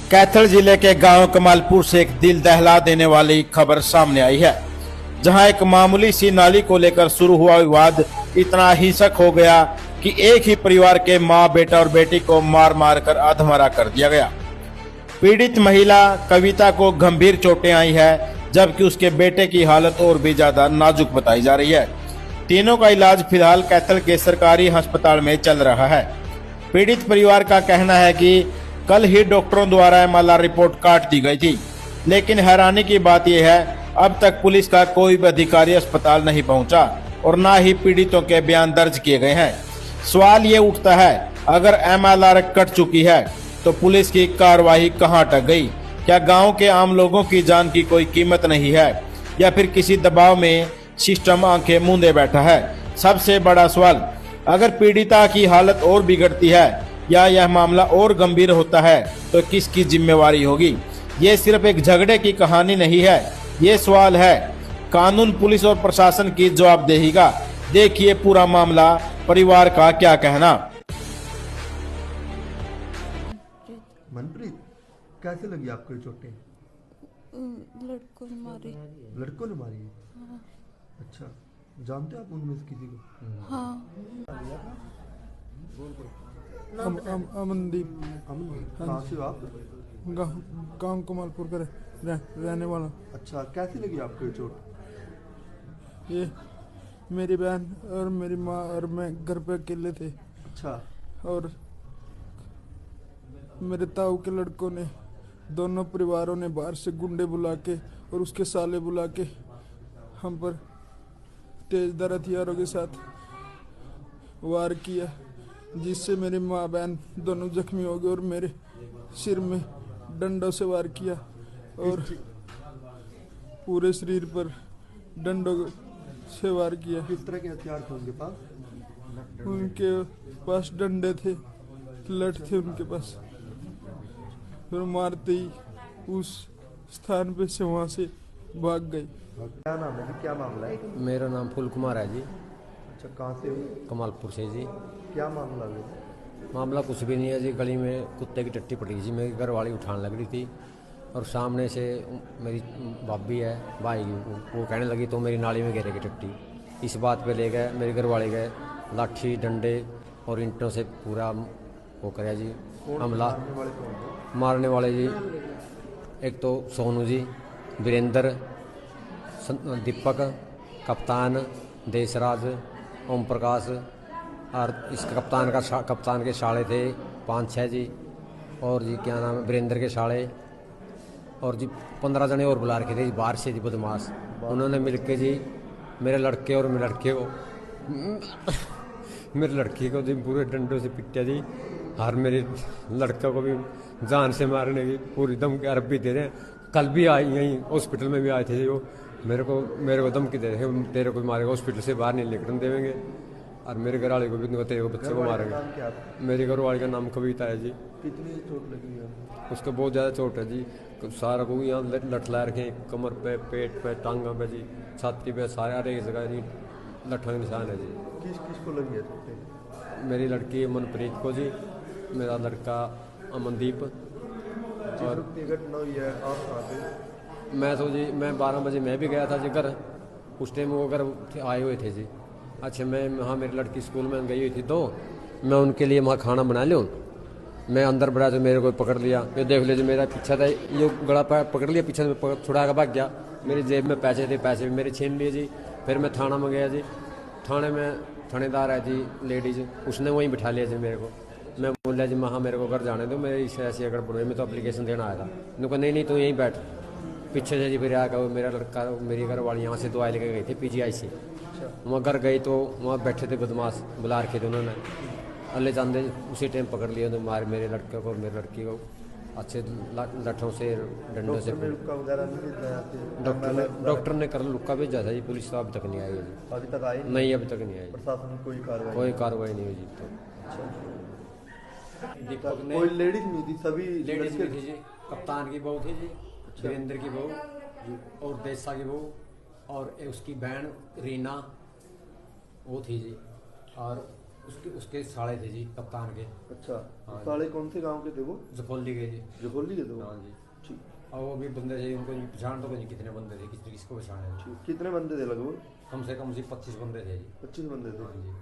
कैथल जिले के गांव कमालपुर से एक दिल दहला देने वाली खबर सामने आई है, जहां एक मामूली सी नाली को लेकर शुरू हुआ विवाद इतना हिंसक हो गया कि एक ही परिवार के मां, बेटा और बेटी को मार मार कर अधमरा कर दिया गया। पीड़ित महिला कविता को गंभीर चोटें आई है, जबकि उसके बेटे की हालत और भी ज्यादा नाजुक बताई जा रही है। तीनों का इलाज फिलहाल कैथल के सरकारी अस्पताल में चल रहा है। पीड़ित परिवार का कहना है कि कल ही डॉक्टरों द्वारा एमएलआर रिपोर्ट काट दी गई थी, लेकिन हैरानी की बात यह है अब तक पुलिस का कोई भी अधिकारी अस्पताल नहीं पहुंचा और न ही पीड़ितों के बयान दर्ज किए गए हैं। सवाल ये उठता है, अगर एमएलआर कट चुकी है तो पुलिस की कार्रवाई कहां अटक गई? क्या गांव के आम लोगों की जान की कोई कीमत नहीं है, या फिर किसी दबाव में सिस्टम आंखें मूंदे बैठा है? सबसे बड़ा सवाल, अगर पीड़िता की हालत और बिगड़ती है या यह मामला और गंभीर होता है तो किसकी जिम्मेवारी होगी? ये सिर्फ एक झगड़े की कहानी नहीं है, ये सवाल है कानून, पुलिस और प्रशासन की जवाबदेही का। देखिए पूरा मामला, परिवार का क्या कहना। मनप्रीत, कैसे लगी आपको ये चोटें? लड़कों ने मारी। लड़कों ने मारी है? हाँ। अच्छा, जानते हो आप उनमें से किसी को? हाँ। अमनदीप। कहाँ से हो आप? गांव कमालपुर का रहने वाला। अच्छा, कैसी लगी आपको ये चोट? ये मेरी बहन और मेरी माँ और मैं घर पे अकेले थे। अच्छा। और मेरे ताऊ के लड़कों ने, दोनों परिवारों ने बाहर से गुंडे बुला के और उसके साले बुला के हम पर तेजधार हथियारों के साथ वार किया, जिससे मेरी माँ बहन दोनों जख्मी हो गए और मेरे सिर में डंडों से वार किया और पूरे शरीर पर डंडों से वार किया। किस तरह के हथियार थे उनके पास? उनके पास डंडे थे, लठ थे उनके पास। फिर मारते ही उस स्थान पे से वहाँ से भाग गई। क्या नाम है जी, क्या मामला है? मेरा नाम फूल कुमार है जी। अच्छा, कहाँ से हो? कमालपुर से जी। क्या मामला है? मामला कुछ भी नहीं है जी, गली में कुत्ते की टट्टी पड़ी जी, मेरी घरवाली उठाने लग रही थी और सामने से मेरी भाभी है भाई, वो कहने लगी तो मेरी नाली में गिरेगी टट्टी। इस बात पे ले गए, मेरे घरवाले गए, लाठी डंडे और ईंटों से पूरा वो कराया जी हमला। मारने वाले जी एक तो सोनू जी, वीरेंद्र, दीपक, कप्तान, देशराज, ओम प्रकाश और इस कप्तान के साले थे 5-6 जी, और जी क्या नाम है वीरेंद्र के साले, और जी 15 जने और बुला रखे थे जी बाहर से जी, बदमाश। उन्होंने मिलके जी मेरे लड़के और मेरे लड़की को जी पूरे डंडों से पिटा जी, और मेरे लड़का को भी जान से मारने की पूरी धमकी अरबी दे रहे हैं। कल भी आई, यहीं हॉस्पिटल में भी आए थे जी, वो मेरे को धमकी दे रहे हैं, तेरे को मारेगा, हॉस्पिटल से बाहर नहीं निकलने देंगे, और मेरे घर वाले को भी तेरे को बच्चे को मारेंगे। मेरे घर वाले का नाम कविता है जी। कितनी चोट लगी है? उसको बहुत ज़्यादा चोट है जी, सारा को यहाँ लठ ला रखे, कमर पे, पेट पे, टांगा पे जी, छाती पे, सारे हर एक जगह जी लठों के निशान है जी। किस किस को लगी है चोटें? मेरी लड़की मनप्रीत को जी, मेरा लड़का अमनदीप। और घटना हुई है, आप कहाँ थे? मैं तो जी मैं 12 बजे मैं भी गया था जी घर, उस टाइम वो घर आए हुए थे जी। अच्छा, मैं वहाँ मेरी लड़की स्कूल में गई हुई थी, तो मैं उनके लिए वहाँ खाना बना लूँ, मैं अंदर बढ़ा तो मेरे को पकड़ लिया। ये देख लीजिए मेरा पीछा था, ये गला पकड़ लिया, पीछे छुड़ा के भाग गया। मेरी जेब में पैसे थे, पैसे भी मेरे छीन लिए जी। फिर मैं थाना में गया जी, थाने में थानेदार है जी लेडीज, उसने वहीं बिठा लिया जी मेरे को। मैं बोला जी हाँ मेरे को घर जाने दो, मेरी ऐसी अगर बुढ़े में तो एप्लीकेशन देना आया था। उन्होंने कहा नहीं तू यहीं बैठ। पीछे से जी फिर आकर मेरा लड़का, मेरी घर वाली यहाँ से दवाई लेके गई थी PGI से। वहाँ घर गई तो वहाँ बैठे थे बदमाश, बुला रखे थे उन्होंने, अल्ले जानते उसी टाइम पकड़ लिया तो मार मेरे लड़के को और मेरी लड़की को अच्छे लठों से डंडों से। डॉक्टर ने कर लुक्का भेजा था जी, पुलिस तो अभी तक नहीं आई है जी। अभी तक आई नहीं, अभी तक नहीं आई। प्रशासन की कोई कार्रवाई नहीं हुई जी। तो कोई लेडीज नहीं थी, सभी लेडीज भी थी जी। कप्तान की बहू थी जी, वीरेंद्र की बहू और देसा की बहू, और उसकी बहन रीना वो थी जी, और उसके उसके साले थे जी, कप्तान के। अच्छा, हाँ। साले कौन से गांव के थे वो? जकोली गए जी। जगोली के थे वो? हाँ जी। ठीक। और वो भी बंदे थे, उनको नहीं पहचान तो नहीं कितने बंदे थे, किसको पहचाने। ठीक। कितने बंदे थे लगभग? कम से कम जी 25 बंदे थे जी। 25 बंदे थे। हाँ जी।